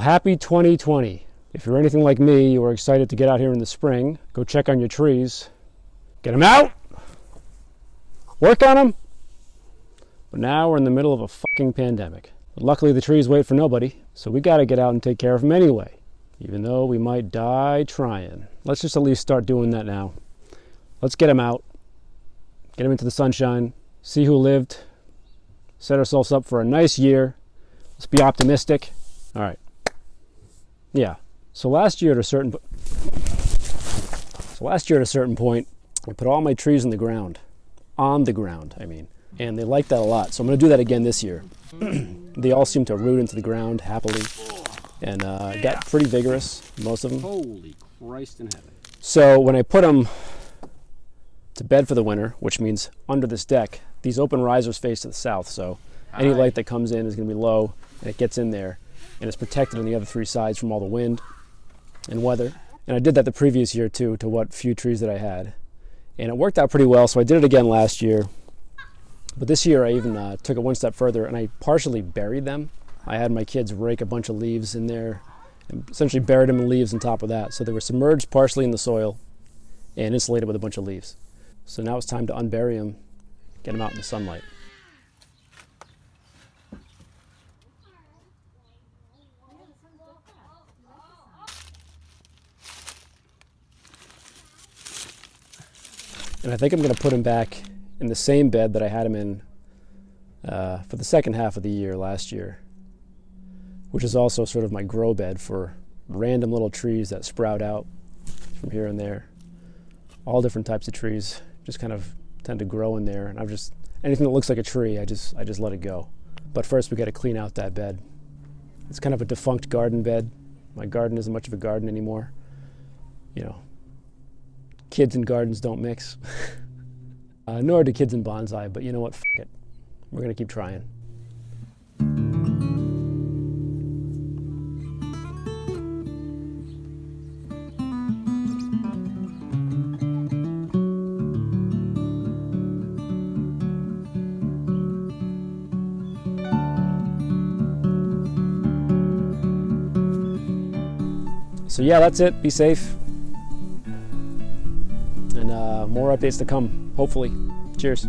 happy 2020. If you're anything like me, you were excited to get out here in the spring, go check on your trees, get them out, work on them. But now we're in the middle of a fucking pandemic. But luckily the trees wait for nobody, so we gotta get out and take care of them anyway, even though we might die trying. Let's just at least start doing that now. Let's get them out, get them into the sunshine, see who lived, set ourselves up for a nice year. Let's be optimistic. All right. Yeah. So last year at a certain point, I put all my trees in the ground. On the ground, I mean. And they like that a lot. So I'm going to do that again this year. They all seem to root into the ground happily. And got pretty vigorous, most of them. Holy Christ in heaven. So when I put them to bed for the winter, which means under this deck, these open risers face to the south. So any light that comes in is going to be low, and it gets in there. And it's protected on the other three sides from all the wind and weather. And I did that the previous year too, to what few trees that I had. And it worked out pretty well, so I did it again last year. But this year I even took it one step further and I partially buried them. I had my kids rake a bunch of leaves in there and essentially buried them in leaves on top of that. So they were submerged partially in the soil and insulated with a bunch of leaves. So now it's time to unbury them, get them out in the sunlight. And I think I'm going to put him back in the same bed that I had him in for the second half of the year last year, which is also sort of my grow bed for random little trees that sprout out from here and there. All different types of trees just kind of tend to grow in there, and anything that looks like a tree, I just let it go. But first we got to clean out that bed. It's kind of a defunct garden bed. My garden isn't much of a garden anymore. You know, kids and gardens don't mix. Nor do kids in bonsai, but you know what, f*** it. We're gonna keep trying. So yeah, that's it. Be safe. And more updates to come, hopefully. Cheers.